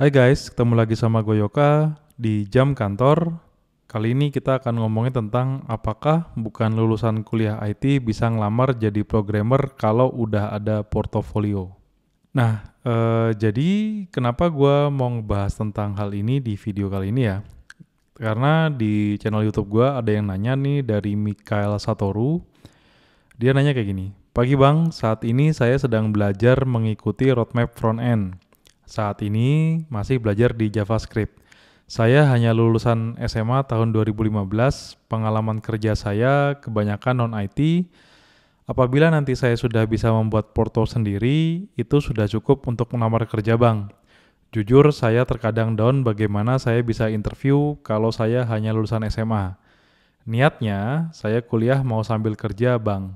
Hai guys, ketemu lagi sama gue Yoka di Jam Kantor. Kali ini kita akan ngomongin tentang apakah bukan lulusan kuliah IT bisa ngelamar jadi programmer kalau udah ada portofolio. Nah, jadi kenapa gue mau ngebahas tentang hal ini di video kali ini ya? Karena di channel YouTube gue ada yang nanya nih dari Mikhail Satoru. Dia nanya kayak gini, "Pagi bang, saat ini saya sedang belajar mengikuti roadmap front-end. Saat ini masih belajar di JavaScript. Saya hanya lulusan SMA tahun 2015, pengalaman kerja saya kebanyakan non-IT. Apabila nanti saya sudah bisa membuat porto sendiri, itu sudah cukup untuk melamar kerja bang. Jujur saya terkadang down bagaimana saya bisa interview kalau saya hanya lulusan SMA. Niatnya saya kuliah mau sambil kerja bang.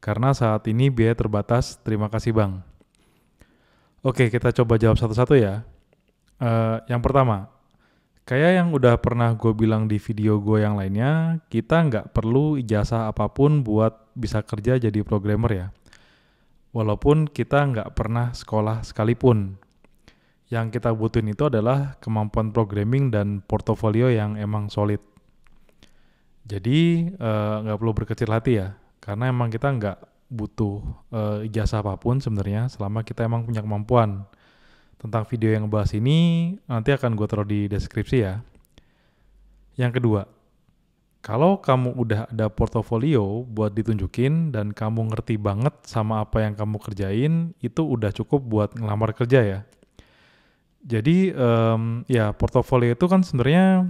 Karena saat ini biaya terbatas, terima kasih bang." Oke, kita coba jawab satu-satu ya. Yang pertama, kayak yang udah pernah gue bilang di video gue yang lainnya, kita nggak perlu ijazah apapun buat bisa kerja jadi programmer ya. Walaupun kita nggak pernah sekolah sekalipun. Yang kita butuhin itu adalah kemampuan programming dan portofolio yang emang solid. Jadi nggak perlu berkecil hati ya, karena emang kita nggak butuh ijazah apapun sebenarnya selama kita emang punya kemampuan. Tentang video yang ngebahas ini nanti akan gue taruh di deskripsi ya. Yang kedua, kalau kamu udah ada portofolio buat ditunjukin dan kamu ngerti banget sama apa yang kamu kerjain, itu udah cukup buat ngelamar kerja ya. Jadi ya portofolio itu kan sebenarnya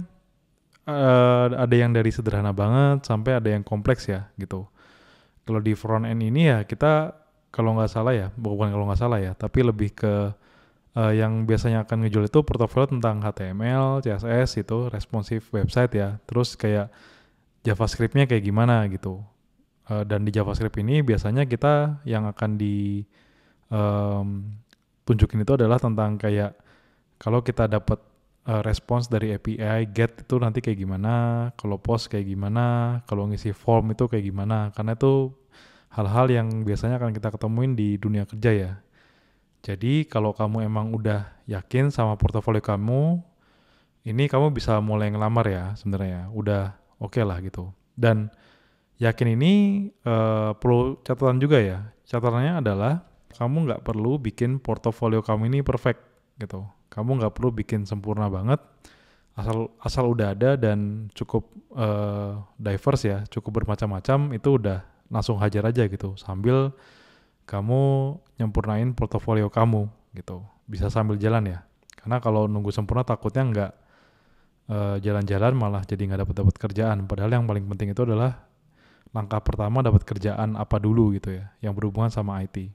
ada yang dari sederhana banget sampai ada yang kompleks ya gitu. Kalau di front end ini ya kita kalau nggak salah ya, bukan kalau nggak salah ya, tapi lebih ke yang biasanya akan ngejual itu portofolio tentang HTML, CSS itu responsive website ya. Terus kayak JavaScript-nya kayak gimana gitu. Dan di JavaScript ini biasanya kita yang akan tunjukin itu adalah tentang kayak kalau kita dapat response dari API get itu nanti kayak gimana, kalau post kayak gimana, kalau ngisi form itu kayak gimana. Karena itu hal-hal yang biasanya akan kita ketemuin di dunia kerja ya. Jadi kalau kamu emang udah yakin sama portofolio kamu, ini kamu bisa mulai ngelamar ya sebenarnya. Udah oke lah gitu. Dan yakin ini perlu catatan juga ya. Catatannya adalah kamu nggak perlu bikin portofolio kamu ini perfect gitu. Kamu nggak perlu bikin sempurna banget. Asal udah ada dan cukup diverse ya, cukup bermacam-macam, itu udah langsung hajar aja gitu. Sambil kamu nyempurnain portofolio kamu gitu. Bisa sambil jalan ya. Karena kalau nunggu sempurna takutnya nggak jalan-jalan malah jadi nggak dapat kerjaan. Padahal yang paling penting itu adalah langkah pertama dapat kerjaan apa dulu gitu ya, yang berhubungan sama IT.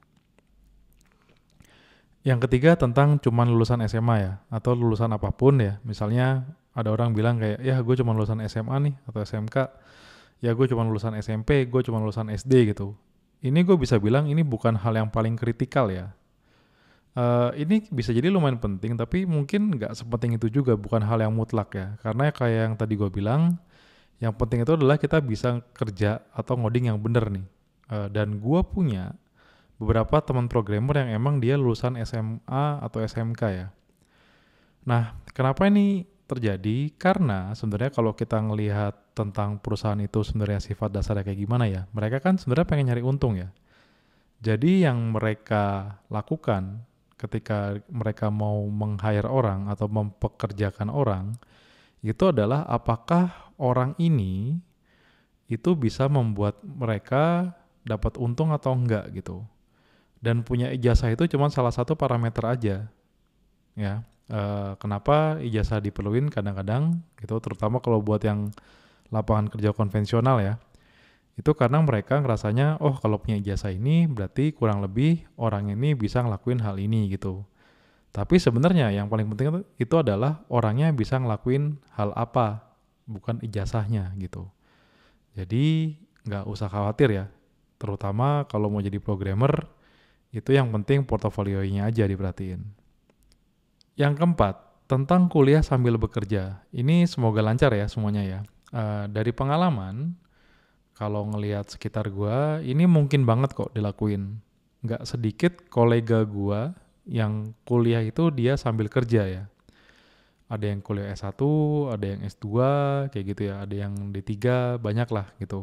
Yang ketiga tentang cuman lulusan SMA ya, atau lulusan apapun ya. Misalnya ada orang bilang kayak, ya gue cuma lulusan SMA nih, atau SMK. Ya gue cuma lulusan SMP, gue cuma lulusan SD gitu. Ini gue bisa bilang ini bukan hal yang paling kritikal ya. Ini bisa jadi lumayan penting, tapi mungkin nggak sepenting itu juga, bukan hal yang mutlak ya. Karena kayak yang tadi gue bilang, yang penting itu adalah kita bisa kerja atau ngoding yang bener nih. Dan gue punya beberapa teman programmer yang emang dia lulusan SMA atau SMK ya. Nah, kenapa ini terjadi? Karena sebenarnya kalau kita ngelihat tentang perusahaan itu sebenarnya sifat dasarnya kayak gimana ya, mereka kan sebenarnya pengen nyari untung ya. Jadi yang mereka lakukan ketika mereka mau meng-hire orang atau mempekerjakan orang, itu adalah apakah orang ini itu bisa membuat mereka dapat untung atau enggak gitu. Dan punya ijazah itu cuma salah satu parameter aja ya. Kenapa ijazah diperluin kadang-kadang gitu, terutama kalau buat yang lapangan kerja konvensional ya, itu karena mereka ngerasanya oh kalau punya ijazah ini berarti kurang lebih orang ini bisa ngelakuin hal ini gitu. Tapi sebenarnya yang paling penting itu adalah orangnya bisa ngelakuin hal apa, bukan ijazahnya gitu. Jadi nggak usah khawatir ya, terutama kalau mau jadi programmer, itu yang penting portofolionya aja diperhatiin. Yang keempat, tentang kuliah sambil bekerja. Ini semoga lancar ya semuanya ya. Dari pengalaman, kalau ngelihat sekitar gua, ini mungkin banget kok dilakuin. Nggak sedikit kolega gua yang kuliah itu dia sambil kerja ya. Ada yang kuliah S1, ada yang S2, kayak gitu ya. Ada yang D3, banyak lah gitu.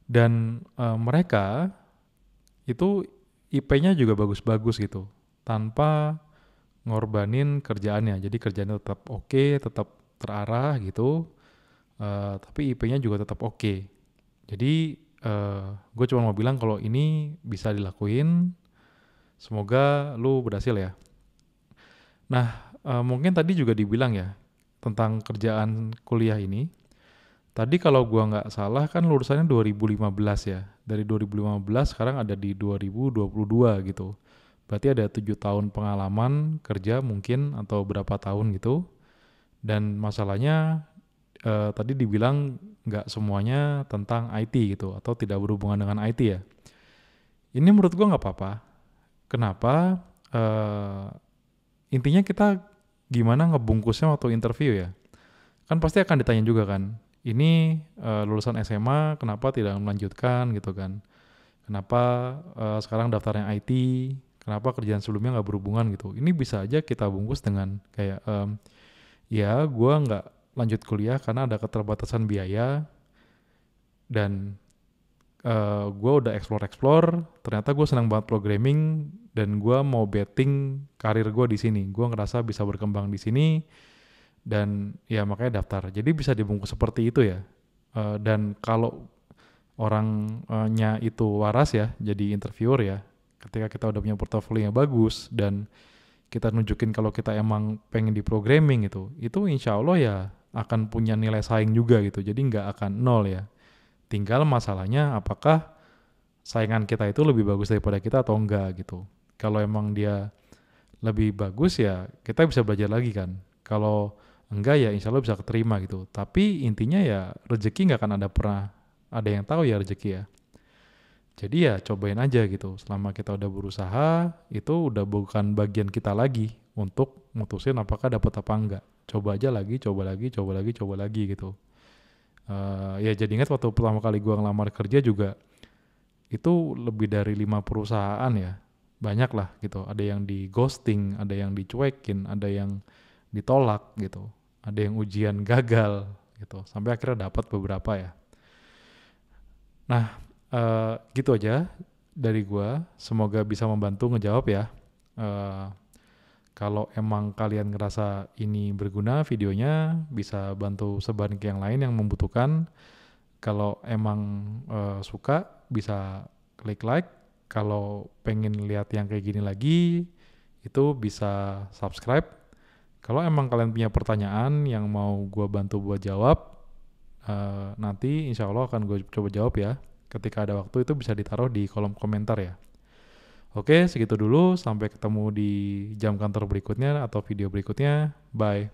Dan mereka itu IP-nya juga bagus-bagus gitu. Tanpa ngorbanin kerjaannya. Jadi kerjaannya tetap oke, tetap terarah gitu. Tapi IP-nya juga tetap oke. Jadi gue cuma mau bilang kalau ini bisa dilakuin. Semoga lu berhasil ya. Nah, mungkin tadi juga dibilang ya tentang kerjaan kuliah ini. Tadi kalau gua nggak salah kan lulusannya 2015 ya. Dari 2015 sekarang ada di 2022 gitu. Berarti ada 7 tahun pengalaman kerja mungkin atau berapa tahun gitu. Dan masalahnya tadi dibilang nggak semuanya tentang IT gitu atau tidak berhubungan dengan IT ya. Ini menurut gua nggak apa-apa. Kenapa? Eh, Intinya kita gimana ngebungkusnya waktu interview ya. Kan pasti akan ditanya juga kan, ini lulusan SMA kenapa tidak melanjutkan gitu kan. Kenapa sekarang daftarnya IT, kenapa kerjaan sebelumnya nggak berhubungan gitu. Ini bisa aja kita bungkus dengan kayak, ya gue nggak lanjut kuliah karena ada keterbatasan biaya dan gue udah explore, ternyata gue senang banget programming dan gue mau betting karir gue di sini. Gue ngerasa bisa berkembang di sini dan ya makanya daftar. Jadi bisa dibungkus seperti itu ya. Dan kalau orangnya itu waras ya, jadi interviewer ya, ketika kita udah punya portofolio yang bagus dan kita nunjukin kalau kita emang pengen di programming itu insya Allah ya akan punya nilai saing juga gitu. Jadi nggak akan nol ya. Tinggal masalahnya apakah saingan kita itu lebih bagus daripada kita atau enggak gitu. Kalau emang dia lebih bagus ya kita bisa belajar lagi kan. Kalau enggak ya insya Allah bisa keterima gitu. Tapi intinya ya rezeki nggak akan pernah ada yang tahu ya rezeki ya. Jadi ya cobain aja gitu. Selama kita udah berusaha itu udah bukan bagian kita lagi untuk mutusin apakah dapat apa enggak. Coba aja lagi, coba lagi, coba lagi, coba lagi gitu. Ya jadi ingat waktu pertama kali gua ngelamar kerja juga itu lebih dari 5 perusahaan ya. Banyak lah gitu. Ada yang di ghosting, ada yang dicuekin, ada yang ditolak gitu. Ada yang ujian gagal gitu. Sampai akhirnya dapat beberapa ya. Nah, gitu aja dari gua. Semoga bisa membantu ngejawab ya. Eh, Kalau emang kalian ngerasa ini berguna videonya, bisa bantu sebarin ke yang lain yang membutuhkan. Kalau emang suka, bisa klik like. Kalau pengen lihat yang kayak gini lagi, itu bisa subscribe. Kalau emang kalian punya pertanyaan yang mau gue bantu buat jawab, nanti insya Allah akan gue coba jawab ya. Ketika ada waktu itu bisa ditaruh di kolom komentar ya. Oke, segitu dulu. Sampai ketemu di jam kantor berikutnya atau video berikutnya. Bye.